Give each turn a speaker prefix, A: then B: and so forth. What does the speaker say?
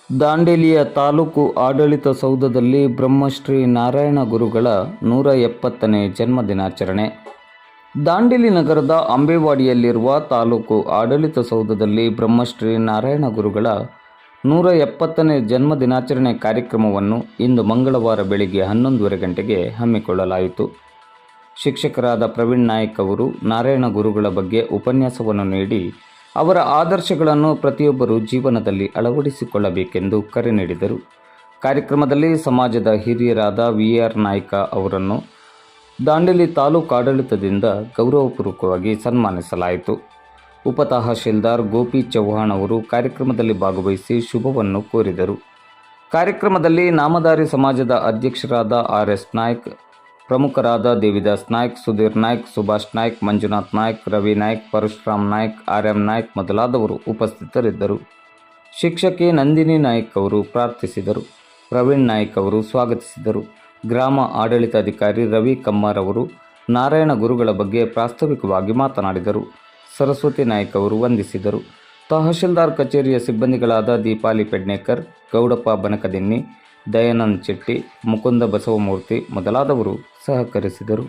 A: ದಾಂಡೇಲಿಯ ತಾಲೂಕು ಆಡಳಿತ ಸೌಧದಲ್ಲಿ ಬ್ರಹ್ಮಶ್ರೀ ನಾರಾಯಣ ಗುರುಗಳ 170ನೇ ಜನ್ಮದಿನಾಚರಣೆ. ದಾಂಡೇಲಿ ನಗರದ ಅಂಬೇವಾಡಿಯಲ್ಲಿರುವ ತಾಲೂಕು ಆಡಳಿತ ಸೌಧದಲ್ಲಿ ಬ್ರಹ್ಮಶ್ರೀ ನಾರಾಯಣ ಗುರುಗಳ 170ನೇ ಜನ್ಮದಿನಾಚರಣೆ ಕಾರ್ಯಕ್ರಮವನ್ನು ಇಂದು ಮಂಗಳವಾರ ಬೆಳಿಗ್ಗೆ 11:30 ಗಂಟೆಗೆ ಹಮ್ಮಿಕೊಳ್ಳಲಾಯಿತು. ಶಿಕ್ಷಕರಾದ ಪ್ರವೀಣ್ ನಾಯ್ಕ್ ಅವರು ನಾರಾಯಣ ಗುರುಗಳ ಬಗ್ಗೆ ಉಪನ್ಯಾಸವನ್ನು ನೀಡಿ ಅವರ ಆದರ್ಶಗಳನ್ನು ಪ್ರತಿಯೊಬ್ಬರೂ ಜೀವನದಲ್ಲಿ ಅಳವಡಿಸಿಕೊಳ್ಳಬೇಕೆಂದು ಕರೆ ನೀಡಿದರು. ಕಾರ್ಯಕ್ರಮದಲ್ಲಿ ಸಮಾಜದ ಹಿರಿಯರಾದ ವಿ.ಆರ್. ನಾಯ್ಕ ಅವರನ್ನು ದಾಂಡೇಲಿ ತಾಲೂಕು ಆಡಳಿತದಿಂದ ಗೌರವಪೂರ್ವಕವಾಗಿ ಸನ್ಮಾನಿಸಲಾಯಿತು. ಉಪ ತಹಶೀಲ್ದಾರ್ ಗೋಪಿ ಚೌಹಾಣ್ ಅವರು ಕಾರ್ಯಕ್ರಮದಲ್ಲಿ ಭಾಗವಹಿಸಿ ಶುಭವನ್ನು ಕೋರಿದರು. ಕಾರ್ಯಕ್ರಮದಲ್ಲಿ ನಾಮಧಾರಿ ಸಮಾಜದ ಅಧ್ಯಕ್ಷರಾದ ಆರ್.ಎಸ್. ನಾಯ್ಕ್, ಪ್ರಮುಖರಾದ ದೇವಿದಾಸ್ ನಾಯ್ಕ್, ಸುಧೀರ್ ನಾಯ್ಕ್, ಸುಭಾಷ್ ನಾಯ್ಕ್, ಮಂಜುನಾಥ್ ನಾಯ್ಕ್, ರವಿ ನಾಯ್ಕ್, ಪರಶುರಾಮ್ ನಾಯ್ಕ್, ಆರ್.ಎಂ. ನಾಯ್ಕ್ ಮೊದಲಾದವರು ಉಪಸ್ಥಿತರಿದ್ದರು. ಶಿಕ್ಷಕಿ ನಂದಿನಿ ನಾಯ್ಕ್ ಅವರು ಪ್ರಾರ್ಥಿಸಿದರು. ಪ್ರವೀಣ್ ನಾಯ್ಕ್ ಅವರು ಸ್ವಾಗತಿಸಿದರು. ಗ್ರಾಮ ಆಡಳಿತಾಧಿಕಾರಿ ರವಿ ಕಮ್ಮಾರ್ ಅವರು ನಾರಾಯಣ ಗುರುಗಳ ಬಗ್ಗೆ ಪ್ರಾಸ್ತಾವಿಕವಾಗಿ ಮಾತನಾಡಿದರು. ಸರಸ್ವತಿ ನಾಯ್ಕ್ ಅವರು ವಂದಿಸಿದರು. ತಹಶೀಲ್ದಾರ್ ಕಚೇರಿಯ ಸಿಬ್ಬಂದಿಗಳಾದ ದೀಪಾಲಿ ಪೆಡ್ನೇಕರ್, ಗೌಡಪ್ಪ ಬನಕದಿನ್ನಿ, ದಯಾನಂದ್ ಚೆಟ್ಟಿ, ಮುಕುಂದ ಬಸವಮೂರ್ತಿ ಮೊದಲಾದವರು ಸಹಕರಿಸಿದರು.